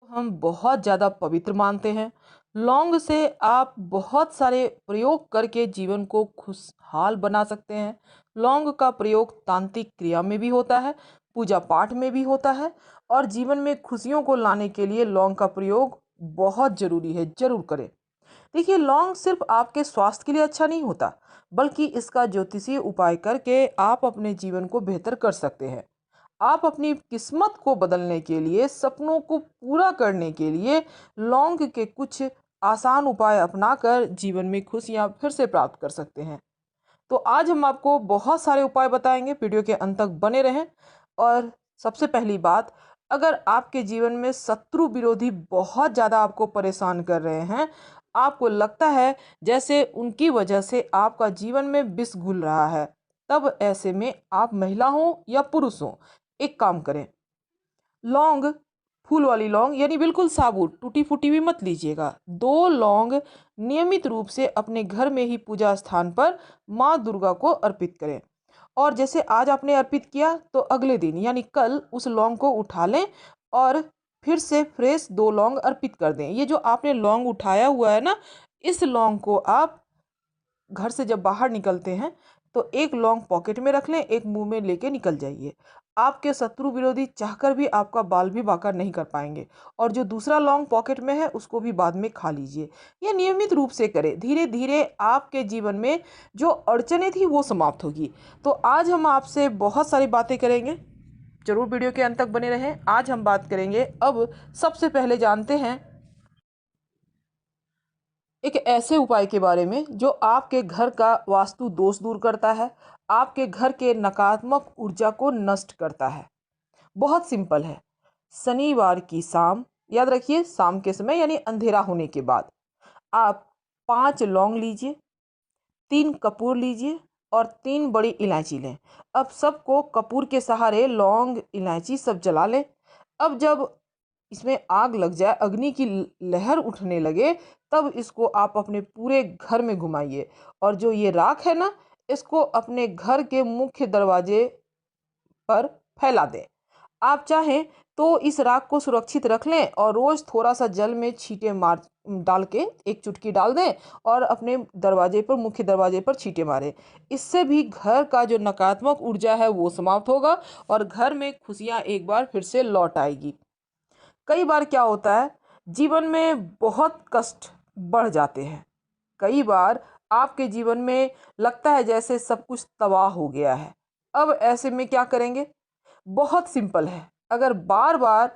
हम बहुत ज़्यादा पवित्र मानते हैं। लौंग से आप बहुत सारे प्रयोग करके जीवन को खुशहाल बना सकते हैं। लौंग का प्रयोग तांत्रिक क्रिया में भी होता है, पूजा पाठ में भी होता है और जीवन में खुशियों को लाने के लिए लौंग का प्रयोग बहुत ज़रूरी है, ज़रूर करें। देखिए, लौंग सिर्फ आपके स्वास्थ्य के लिए अच्छा नहीं होता, बल्कि इसका ज्योतिषीय उपाय करके आप अपने जीवन को बेहतर कर सकते हैं। आप अपनी किस्मत को बदलने के लिए, सपनों को पूरा करने के लिए लौंग के कुछ आसान उपाय अपनाकर जीवन में खुशियां फिर से प्राप्त कर सकते हैं। तो आज हम आपको बहुत सारे उपाय बताएंगे, वीडियो के अंत तक बने रहें। और सबसे पहली बात, अगर आपके जीवन में शत्रु विरोधी बहुत ज़्यादा आपको परेशान कर रहे हैं, आपको लगता है जैसे उनकी वजह से आपका जीवन में विष घुल रहा है, तब ऐसे में आप महिला हो या पुरुष हो, एक काम करें। लौंग, फूल वाली लौंग यानी बिल्कुल साबुत, टूटी फूटी भी मत लीजिएगा। 2 लौंग नियमित रूप से अपने घर में ही पूजा स्थान पर माँ दुर्गा को अर्पित करें। और जैसे आज आपने अर्पित किया तो अगले दिन यानी कल उस लौंग को उठा लें और फिर से फ्रेश 2 लौंग अर्पित कर दें। ये जो आपने लौंग उठाया हुआ है ना, इस लौंग को आप घर से जब बाहर निकलते हैं तो एक लौंग पॉकेट में रख लें, एक मुंह में लेके निकल जाइए। आपके शत्रु विरोधी चाहकर भी आपका बाल भी बांका नहीं कर पाएंगे। और जो दूसरा लौंग पॉकेट में है उसको भी बाद में खा लीजिए। यह नियमित रूप से करें, धीरे धीरे आपके जीवन में जो अड़चने थी वो समाप्त होगी। तो आज हम आपसे बहुत सारी बातें करेंगे, जरूर वीडियो के अंत तक बने रहें। आज हम बात करेंगे, अब सबसे पहले जानते हैं एक ऐसे उपाय के बारे में जो आपके घर का वास्तु दोष दूर करता है, आपके घर के नकारात्मक ऊर्जा को नष्ट करता है। बहुत सिंपल है। शनिवार की शाम, याद रखिए शाम के समय यानी अंधेरा होने के बाद, आप 5 लौंग लीजिए, 3 कपूर लीजिए और 3 बड़ी इलायची लें। अब सबको कपूर के सहारे लौंग इलायची सब जला लें। अब जब इसमें आग लग जाए, अग्नि की लहर उठने लगे, तब इसको आप अपने पूरे घर में घुमाइए। और जो ये राख है ना, इसको अपने घर के मुख्य दरवाजे पर फैला दें। आप चाहें तो इस राख को सुरक्षित रख लें और रोज थोड़ा सा जल में छींटे मार डाल के, एक चुटकी डाल दें और अपने दरवाजे पर, मुख्य दरवाजे पर छींटे मारें। इससे भी घर का जो नकारात्मक ऊर्जा है वो समाप्त होगा और घर में खुशियां एक बार फिर से लौट आएगी। कई बार क्या होता है, जीवन में बहुत कष्ट बढ़ जाते हैं। कई बार आपके जीवन में लगता है जैसे सब कुछ तबाह हो गया है। अब ऐसे में क्या करेंगे? बहुत सिंपल है। अगर बार बार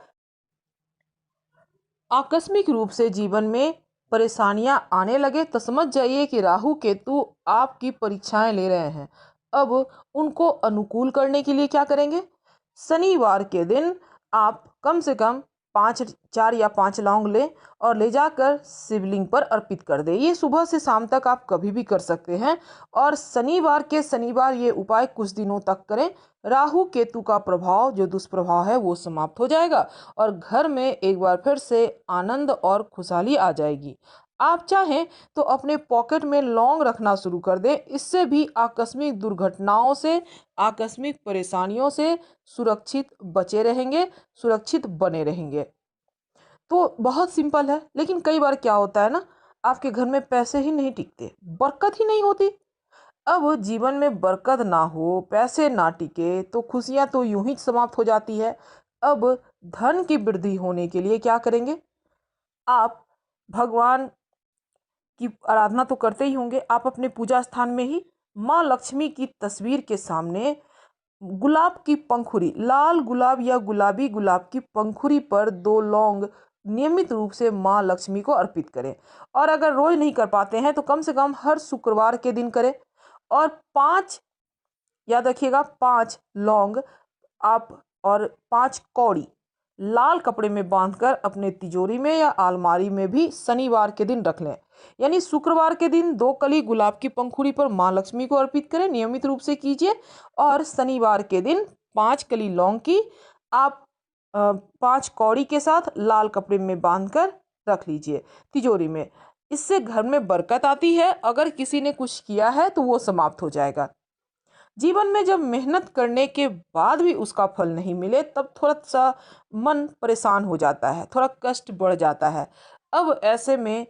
आकस्मिक रूप से जीवन में परेशानियां आने लगे तो समझ जाइए कि राहु केतु आपकी परीक्षाएं ले रहे हैं। अब उनको अनुकूल करने के लिए क्या करेंगे? शनिवार के दिन आप कम से कम 4 या 5 लौंग लें और ले जाकर शिवलिंग पर अर्पित कर दें। ये सुबह से शाम तक आप कभी भी कर सकते हैं और शनिवार के शनिवार ये उपाय कुछ दिनों तक करें। राहु केतु का प्रभाव, जो दुष्प्रभाव है, वो समाप्त हो जाएगा और घर में एक बार फिर से आनंद और खुशहाली आ जाएगी। आप चाहें तो अपने पॉकेट में लौंग रखना शुरू कर दें। इससे भी आकस्मिक दुर्घटनाओं से, आकस्मिक परेशानियों से सुरक्षित बचे रहेंगे, सुरक्षित बने रहेंगे। तो बहुत सिंपल है। लेकिन कई बार क्या होता है ना, आपके घर में पैसे ही नहीं टिकते, बरकत ही नहीं होती। अब जीवन में बरकत ना हो, पैसे ना टिके तो खुशियां तो यूं ही समाप्त हो जाती है। अब धन की वृद्धि होने के लिए क्या करेंगे? आप भगवान की आराधना तो करते ही होंगे। आप अपने पूजा स्थान में ही माँ लक्ष्मी की तस्वीर के सामने गुलाब की पंखुड़ी, लाल गुलाब या गुलाबी गुलाब की पंखुड़ी पर 2 लौंग नियमित रूप से माँ लक्ष्मी को अर्पित करें। और अगर रोज नहीं कर पाते हैं तो कम से कम हर शुक्रवार के दिन करें। और 5, याद रखिएगा, 5 लौंग आप और 5 कौड़ी लाल कपड़े में बांधकर अपने तिजोरी में या अलमारी में भी शनिवार के दिन रख लें। यानी शुक्रवार के दिन 2 कली गुलाब की पंखुड़ी पर माँ लक्ष्मी को अर्पित करें, नियमित रूप से कीजिए। और शनिवार के दिन 5 कली लौंग की आप 5 कौड़ी के साथ लाल कपड़े में बांधकर रख लीजिए तिजोरी में। इससे घर में बरकत आती है। अगर किसी ने कुछ किया है तो वो समाप्त हो जाएगा। जीवन में जब मेहनत करने के बाद भी उसका फल नहीं मिले तब थोड़ा सा मन परेशान हो जाता है, थोड़ा कष्ट बढ़ जाता है। अब ऐसे में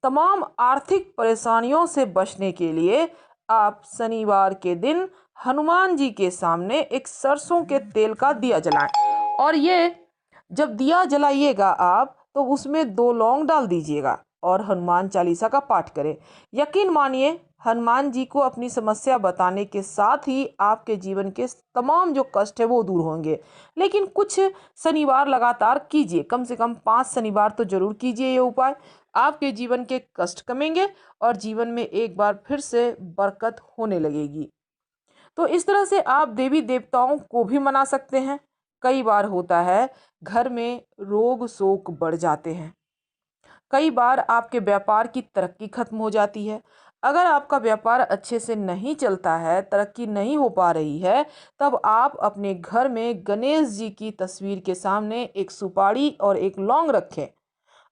तमाम आर्थिक परेशानियों से बचने के लिए आप शनिवार के दिन हनुमान जी के सामने एक सरसों के तेल का दिया जलाएं। और ये जब दिया जलाइएगा आप तो उसमें 2 लौंग डाल दीजिएगा और हनुमान चालीसा का पाठ करें। यकीन मानिए हनुमान जी को अपनी समस्या बताने के साथ ही आपके जीवन के तमाम जो कष्ट है वो दूर होंगे। लेकिन कुछ शनिवार लगातार कीजिए, कम से कम 5 शनिवार तो जरूर कीजिए ये उपाय। आपके जीवन के कष्ट कमेंगे और जीवन में एक बार फिर से बरकत होने लगेगी। तो इस तरह से आप देवी देवताओं को भी मना सकते हैं। कई बार होता है घर में रोग शोक बढ़ जाते हैं, कई बार आपके व्यापार की तरक्की खत्म हो जाती है। अगर आपका व्यापार अच्छे से नहीं चलता है, तरक्की नहीं हो पा रही है, तब आप अपने घर में गणेश जी की तस्वीर के सामने एक सुपारी और एक लौंग रखें।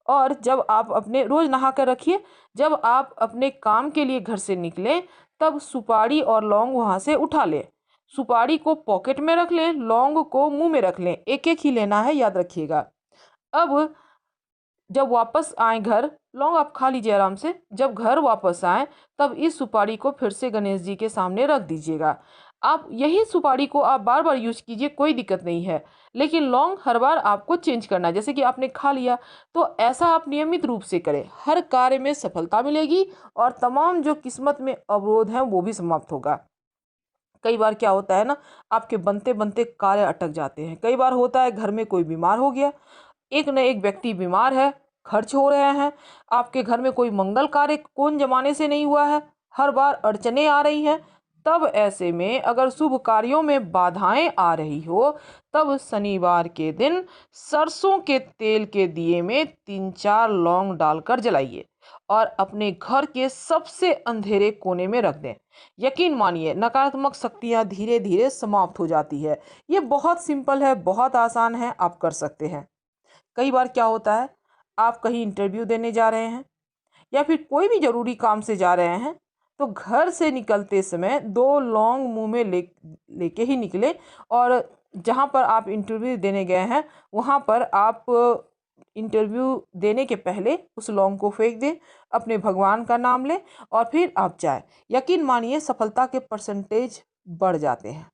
और जब आप अपने रोज नहा कर रखिए, जब आप अपने काम के लिए घर से निकलें तब सुपारी और लौंग वहाँ से उठा लें। सुपारी को पॉकेट में रख लें, लौंग को मुंह में रख लें, एक एक ही लेना है, याद रखिएगा। अब जब वापस आए घर, लौंग आप खा लीजिए आराम से। जब घर वापस आए तब इस सुपारी को फिर से गणेश जी के सामने रख दीजिएगा। आप यही सुपारी को आप बार बार यूज कीजिए, कोई दिक्कत नहीं है। लेकिन लौंग हर बार आपको चेंज करना है। जैसे कि आपने खा लिया तो ऐसा आप नियमित रूप से करें, हर कार्य में सफलता मिलेगी और तमाम जो किस्मत में अवरोध हैं वो भी समाप्त होगा। कई बार क्या होता है ना, आपके बनते बनते कार्य अटक जाते हैं। कई बार होता है घर में कोई बीमार हो गया, एक न एक व्यक्ति बीमार है, खर्च हो रहे हैं, आपके घर में कोई मंगल कार्य कौन जमाने से नहीं हुआ है, हर बार अड़चने आ रही हैं। तब ऐसे में अगर शुभ कार्यों में बाधाएं आ रही हो तब शनिवार के दिन सरसों के तेल के दिए में 3-4 लौंग डालकर जलाइए और अपने घर के सबसे अंधेरे कोने में रख दें। यकीन मानिए नकारात्मक शक्तियां धीरे धीरे समाप्त हो जाती है। ये बहुत सिंपल है, बहुत आसान है, आप कर सकते हैं। कई बार क्या होता है, आप कहीं इंटरव्यू देने जा रहे हैं या फिर कोई भी ज़रूरी काम से जा रहे हैं तो घर से निकलते समय 2 लौंग मुंह में लेके ही निकले और जहां पर आप इंटरव्यू देने गए हैं वहां पर आप इंटरव्यू देने के पहले उस लौंग को फेंक दें, अपने भगवान का नाम लें और फिर आप जाए। यकीन मानिए सफलता के परसेंटेज बढ़ जाते हैं।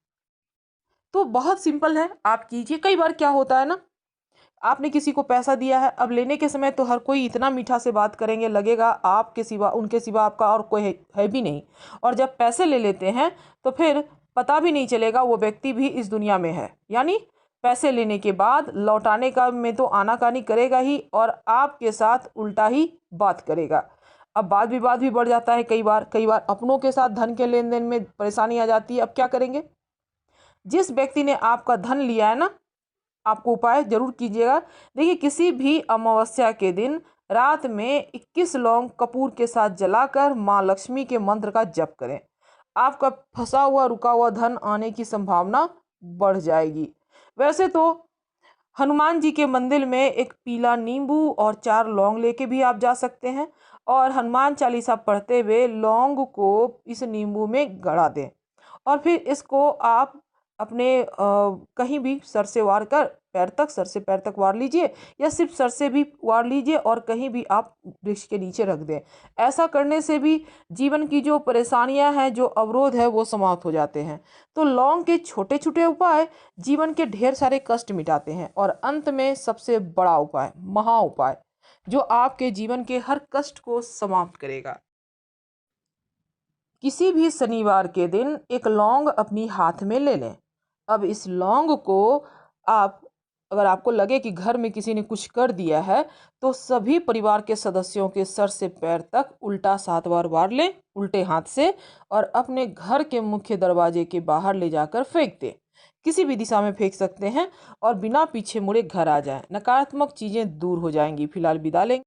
तो बहुत सिंपल है, आप कीजिए। कई बार क्या होता है ना, आपने किसी को पैसा दिया है, अब लेने के समय तो हर कोई इतना मीठा से बात करेंगे, लगेगा आपके सिवा उनके सिवा आपका और कोई है भी नहीं। और जब पैसे ले लेते हैं तो फिर पता भी नहीं चलेगा वो व्यक्ति भी इस दुनिया में है। यानी पैसे लेने के बाद लौटाने का में तो आनाकानी करेगा ही और आपके साथ उल्टा ही बात करेगा। अब वाद विवाद भी बढ़ जाता है। कई बार अपनों के साथ धन के लेन देन में परेशानी आ जाती है। अब क्या करेंगे, जिस व्यक्ति ने आपका धन लिया है ना, आपको उपाय जरूर कीजिएगा। देखिए, किसी भी अमावस्या के दिन रात में 21 लौंग कपूर के साथ जलाकर माँ लक्ष्मी के मंत्र का जप करें। आपका फंसा हुआ रुका हुआ धन आने की संभावना बढ़ जाएगी। वैसे तो हनुमान जी के मंदिर में एक पीला नींबू और 4 लौंग लेके भी आप जा सकते हैं और हनुमान चालीसा पढ़ते हुए लौंग को इस नींबू में गड़ा दें और फिर इसको आप अपने कहीं भी सर से वार कर पैर तक, सर से पैर तक वार लीजिए या सिर्फ सर से भी वार लीजिए और कहीं भी आप वृक्ष के नीचे रख दें। ऐसा करने से भी जीवन की जो परेशानियां हैं, जो अवरोध है, वो समाप्त हो जाते हैं। तो लौंग के छोटे छोटे उपाय जीवन के ढेर सारे कष्ट मिटाते हैं और अंत में सबसे बड़ा उपाय, महा उपाय, जो आपके जीवन के हर कष्ट को समाप्त करेगा। किसी भी शनिवार के दिन एक लौंग अपनी हाथ में ले लें। अब इस लौंग को आप, अगर आपको लगे कि घर में किसी ने कुछ कर दिया है तो सभी परिवार के सदस्यों के सर से पैर तक उल्टा 7 बार वार लें उल्टे हाथ से और अपने घर के मुख्य दरवाजे के बाहर ले जाकर फेंक दें। किसी भी दिशा में फेंक सकते हैं और बिना पीछे मुड़े घर आ जाएं। नकारात्मक चीजें दूर हो जाएंगी। फिलहाल विदा लेंगे।